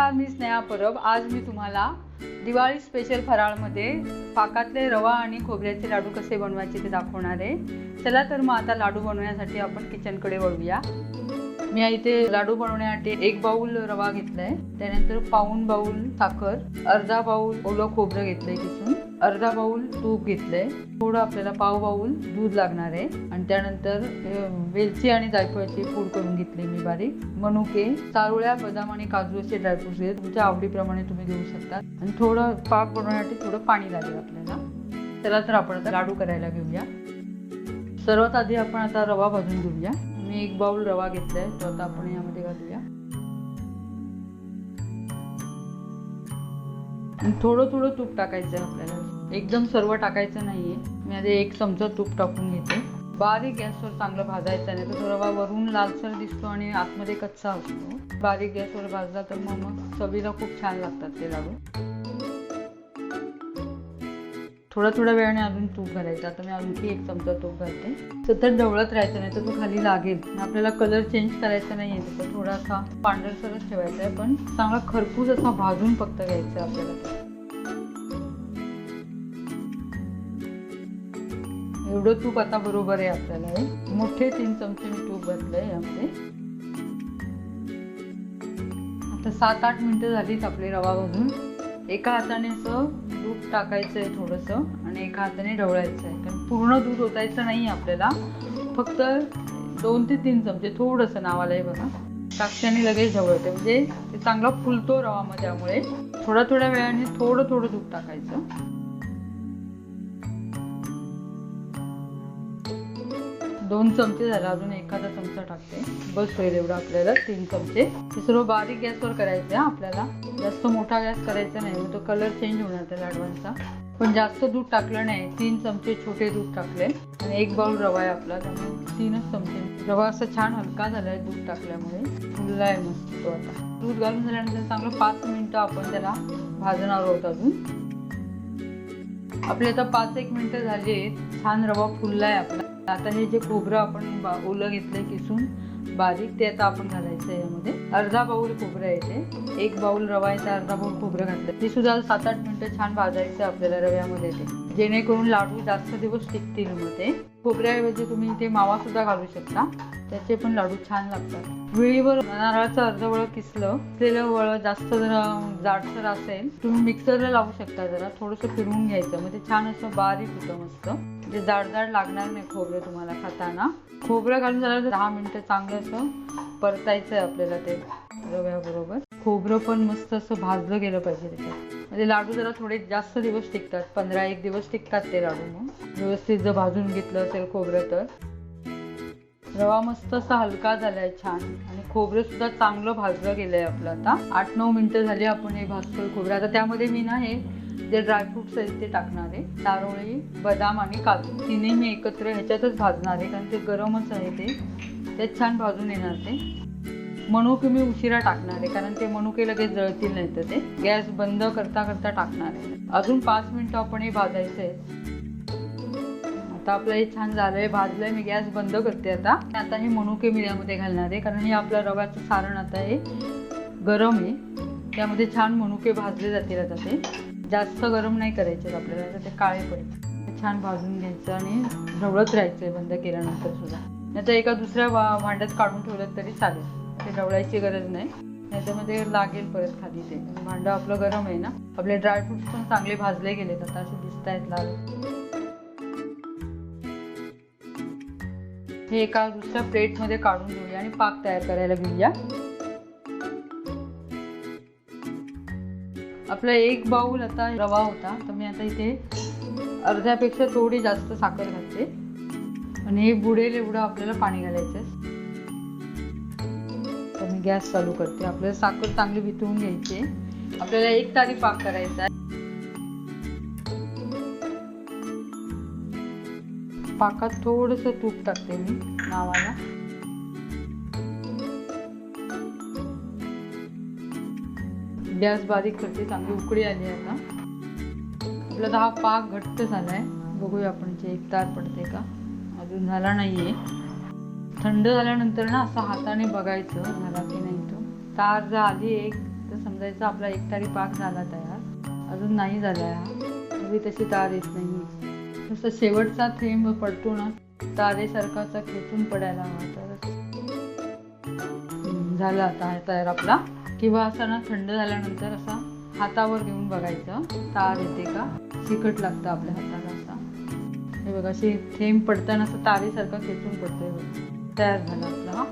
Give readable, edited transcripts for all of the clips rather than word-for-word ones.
नमस्कार, मी स्नेहा परब। आज मी तुम्हाला दिवाळी स्पेशल फराळमध्ये पाकातले रवा आणि खोबऱ्याचे लाडू कसे बनवायचे ते दाखवणार आहे। चला तर मग आता लाडू बनवण्यासाठी आपण किचनकडे वळूया। मी इथे लाडू बनवण्यासाठी 1 बाउल रवा घेतलाय, त्यानंतर पाऊण बाउल साखर, अर्धा बाउल ओलं खोबरं घेतलंय किसून, अर्धा बाउल तूप घेतलंय, थोडं आपल्याला पाव बाउल दूध लागणार आहे आणि त्यानंतर वेलची आणि जायफळाची पूड करून घेतली मी बारीक, मनुके, चारोळ्या, बदाम आणि काजू असे ड्रायफ्रुट्स आहेत, तुमच्या आवडीप्रमाणे तुम्ही घेऊ शकता आणि थोडं पाक बनवण्यासाठी थोडं पाणी लागेल आपल्याला। चला तर आपण आता लाडू करायला घेऊया। सर्वात आधी आपण आता रवा भाजून घेऊया। मी 1 बाउल रवा घेतलाय, तो आता आपण यामध्ये घालूया आणि थोडं थोडं तूप टाकायचं आहे आपल्याला, एकदम सर्व टाकायचं नाहीये। मी आधी 1 चमचा तूप टाकून घेते। बारीक गॅसवर चांगलं भाजायचं नाही तर तो रवा वरून लालसर दिसतो आणि आतमध्ये कच्चा असतो। बारीक गॅसवर भाजला तर मग चवीला खूप छान लागतात ते लाडू। थोड्या वेळाने अजून तूप घालायचं। आता मी आणखी 1 चमचा तूप घालते। सतत ढवळत राहायचं नाही तर तो खाली लागेल। आपल्याला कलर चेंज करायचा नाहीये, तर थोडासा पांढरसरच ठेवायचा आहे, पण चांगला खरपूस असा भाजून फक्त घ्यायचा आपल्याला। एवढं तूप आता बरोबर आहे आपल्याला। हे मोठे 3 चमचे मी तूप घातलंय यामध्ये। आता 7-8 मिनिटं झालीत आपले रवा भाजून। एका हाताने असं दूध टाकायचं आहे थोडंसं आणि एका हाताने ढवळायचं आहे, कारण पूर्ण दूध ओतायचं नाही आपल्याला, फक्त 2 ते 3 चमचे थोडंसं नावाला आहे बघा, टाकल्याने लगेच ढवळते, म्हणजे ते चांगला फुलतो रवा मग। त्यामुळे थोड्या वेळाने थोडं दूध टाकायचं। 2 चमचे झाला, अजून एखादा चमचा टाकते, बस होईल एवढं आपल्याला। 3 चमचे। हे सर्व बारीक गॅसवर करायचं आहे आपल्याला, जास्त मोठा गॅस करायचा नाही, मग तो कलर चेंज होणार त्या लाडवांचा। पण जास्त दूध टाकलं नाही, 3 चमचे छोटे दूध टाकले आणि 1 बाउल रवा आहे आपला, त्यामुळे 3च चमचे। रवा असं छान हलका झालाय दूध टाकल्यामुळे, फुललाय मस्त तो आता। दूध घालून झाल्यानंतर चांगलं 5 मिनिटं आपण त्याला भाजणार आहोत अजून। आपले आता 5-1 मिनिटं झाली, छान रवा फुललाय आपला। आता हे जे खोबरं आपण ओलं घेतलंय किसून बारीक, ते आता आपण घालायचं आहे यामध्ये। अर्धा बाउल खोबरं आहे ते, 1 बाउल रवा आहे, अर्धा बाउल खोबरं घातलं। ते सुद्धा 7-8 मिनिटं छान भाजायचं आपल्याला रव्यामध्ये, ते जेणेकरून लाडू जास्त दिवस टिकतील। मग ते खोबऱ्याऐवजी तुम्ही ते मावा सुद्धा घालू शकता, त्याचे पण लाडू छान लागतात। वेळीवर नारळाचं अर्धवळ किसलेलं वळ जास्त जर जाडसर असेल, तुम्ही मिक्सरला लावू शकता, जरा थोडंसं फिरवून घ्यायचं, म्हणजे छान असं बारीक होतं मस्त, म्हणजे जाड लागणार नाही खोबरं तुम्हाला खाताना। खोबरं घालून झालं 10 मिनिटं चांगलं असं परतायचं आहे आपल्याला ते रव्याबरोबर। खोबरं पण मस्त असं भाजलं गेलं पाहिजे त्याच्यात, म्हणजे लाडू जरा थोडे जास्त दिवस टिकतात, 15-1 दिवस टिकतात ते लाडू। मग व्यवस्थित जर भाजून घेतलं असेल खोबरं तर। रवा मस्त असा हलका झालाय छान, आणि खोबरं सुद्धा चांगलं भाजलं गेलंय आपलं। आता 8-9 मिनिटं झाली आपण हे भाजतोय खोबरं। आता त्यामध्ये मी ना हे जे ड्रायफ्रुट्स आहेत ते टाकणार आहे, चारोळी, बदाम आणि काजू, तिन्ही मी एकत्र ह्याच्यातच भाजणार आहे, कारण ते गरमच आहे, ते छान भाजून येणार ते। मनुके मी उशिरा टाकणार आहे, कारण ते मनुके लगेच जळतील नाही तर ते। गॅस बंद करता टाकणार आहे। अजून 5 मिनिटं आपण हे भाजायचं आहे। आता आपलं हे छान झालंय, भाजलंय, मी गॅस बंद करते आता हे मनुके मी यामध्ये घालणार आहे, कारण हे आपलं रव्याचं सारण आता हे गरम आहे, त्यामध्ये छान मनुके भाजले जातील। आता ते जास्त गरम नाही करायचे आपल्याला, आता ते काळे पडेल। छान भाजून घ्यायचं आणि ढवळत राहायचंय बंद केल्यानंतर सुद्धा, नाहीतर एका दुसऱ्या भांड्यात काढून ठेवलं तरी चालेल, ते ढवळायची गरज नाही, त्याच्यामध्ये लागेल परत खाली ते। भांडं आपलं गरम आहे ना। आपले ड्रायफ्रुट्स पण चांगले भाजले गेलेत, आता असे दिसत आहेत लाल। हे एका दुसऱ्या प्लेटमध्ये काढून घेऊया आणि पाक तयार करायला घेऊया। आपला 1 बाउल आता रवा होता, तर मी आता इथे अर्ध्यापेक्षा थोडी जास्त साखर घालते आणि हे बुडेल एवढं आपल्याला पाणी घालायचं। तर मी गॅस चालू करते। आपल्याला साखर चांगली वितळून घ्यायची आहे, आपल्याला 1 तारी पाक करायचा आहे। पाकात थोडंसं तूप टाकते मी नावाला। गॅस बारीक करते, चांगली उकळी आली आता। आपला हा पाक घट्ट झालाय, बघूया आपण एक तार पडते का, अजून झाला नाहीये। थंड झाल्यानंतर ना असं हाताने बघायचं झाला की नाही तो। तार जर आली एक तर समजायचं आपला एक तारी पाक झाला तयार. अजून नाही झाला हा, अगदी तशी तार येत नाही. तसं शेवटचा थेंब पडतो ना तारेसारखाचा खेचून पडायला हवा तर झाला आता हा तयार आपला. किंवा असा ना थंड झाल्यानंतर असा हातावर घेऊन बघायचं तार येते का, चिकट लागतं आपल्या हाताला असा. हे बघा असे थेंब पडताना असं तारेसारखा खेचून पडतोय. तयार झाला आपला हा.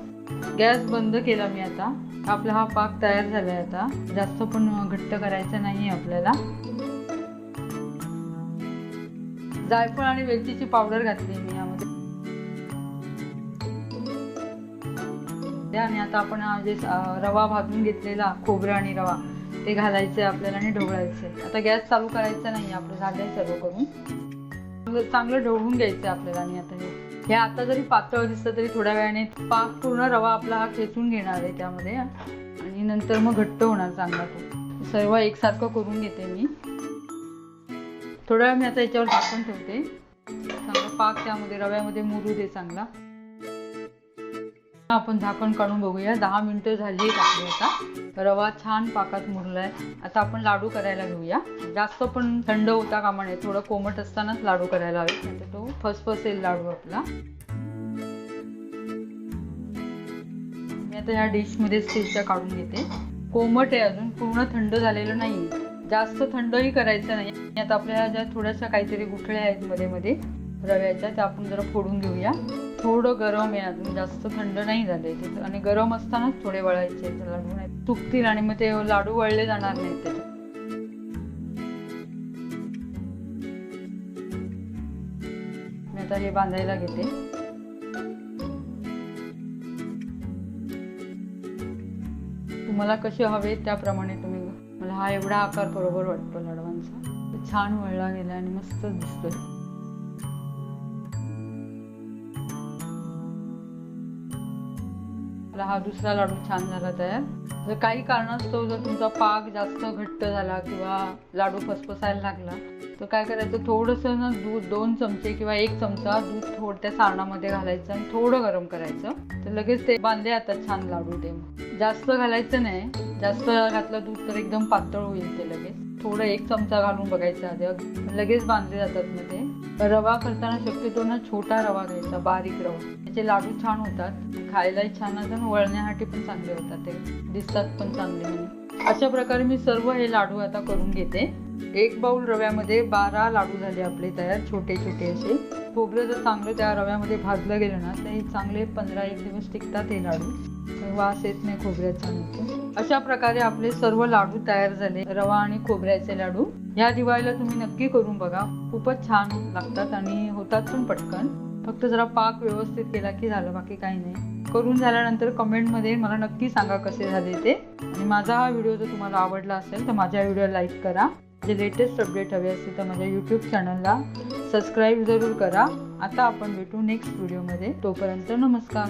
गॅस बंद केला मी आता. आपला हा पाक तयार झालाय. आता जास्त पण घट्ट करायचं नाही आपल्याला. जायफळ आणि वेलचीची पावडर घातली मी यामध्ये. आणि आता आपण जे रवा भाजून घेतलेला खोबरं आणि रवा ते घालायचंय आपल्याला आणि ढवळायचंय. आता गॅस चालू करायचा नाही, आपलं झालंय सर्व करून. चांगलं ढवळून घ्यायचंय आपल्याला. आणि आता हे आता जरी पातळ दिसतं तरी थोड्या वेळाने पाक पूर्ण रवा आपला हा खेचून घेणार आहे त्यामध्ये आणि नंतर मग घट्ट होणार चांगला. तो सर्व एकसारखं करून घेते मी. थोड्या वेळ मी आता याच्यावर झाकण ठेवते. चांगला पाक त्यामध्ये रव्यामध्ये मुरू दे चांगला. आपण झाकण काढून बघूया. 10 मिनिटं झाली आपली. आता रवा छान पाकात मुरलाय. आता आपण लाडू करायला घेऊया. जास्त पण थंड होता कामा नये, थोडं कोमट असतानाच लाडू करायला हवे, नाहीतर तो फसफसेल लाडू आपला. मी आता ह्या डिश मध्ये स्टीलच्या काढून घेते. कोमट आहे अजून, पूर्ण थंड झालेलं नाही, जास्त थंडही करायचं नाही. आता आपल्या ज्या थोड्याशा काहीतरी गुठळ्या आहेत मध्ये मध्ये रव्याच्या, त्या आपण जरा फोडून घेऊया. थोडं गरम आहे अजून, जास्त थंड नाही झाले ते. आणि गरम असतानाच थोडे वळायचे लाडू, नाही तुटतील आणि मग ते लाडू वळले जाणार नाहीत त्याच्यात. मी आता हे बांधायला घेते. तुम्हाला कसे हवे त्याप्रमाणे तुम्ही. मला हा एवढा आकार बरोबर वाटतो लाडवांचा. छान वळला गेला आणि मस्त दिसतोय. हा दुसरा लाडू छान झाला तयार. जर काही कारणास्तव जर तुमचा पाक जास्त घट्ट झाला किंवा लाडू फसफसायला लागला तर काय करायचं, थोडंसं ना दूध 2 चमचे किंवा 1 चमचा दूध त्या सारणामध्ये घालायचं आणि थोडं गरम करायचं. तर लगेच ते बांधले आता छान लाडू. ते जास्त घालायचं नाही, जास्त घातलं दूध तर एकदम पातळ होईल ते. लगेच थोडं 1 चमचा घालून बघायचं आधी, लगेच बांधले जातात ना ते. रवा करताना शक्यतो ना छोटा रवा घ्यायचा, बारीक रवा. त्याचे लाडू छान होतात, खायलाही छान होतात, वळण्यासाठी पण चांगले होतात, ते दिसतात पण चांगले म्हणून. अशा प्रकारे मी सर्व हे लाडू आता करून घेते. 1 बाउल रव्यामध्ये 12 लाडू झाले आपले तयार, छोटे छोटे असे. खोबरं जर चांगलं त्या रव्यामध्ये भाजलं गेलं ना तर हे चांगले 15-1 दिवस टिकतात हे लाडू. वास येत नाही खोबऱ्याचा. अशा प्रकारे आपले सर्व लाडू तयार झाले, रवा आणि खोबऱ्याचे लाडू. या दिवाळीला तुम्ही नक्की करून बघा, खूपच छान लागतात आणि होतात पण पटकन. फक्त जरा पाक व्यवस्थित केला की झालं, बाकी काही नाही. करून झाल्यानंतर कमेंटमध्ये मला नक्की सांगा कसे झाले ते. आणि माझा हा व्हिडिओ जर तुम्हाला आवडला असेल तर माझ्या व्हिडिओला लाईक करा. जे लेटेस्ट अपडेट हवे असतील तर माझ्या यूट्यूब चॅनलला सबस्क्राईब जरूर करा. आता आपण भेटू नेक्स्ट व्हिडिओमध्ये. तोपर्यंत नमस्कार.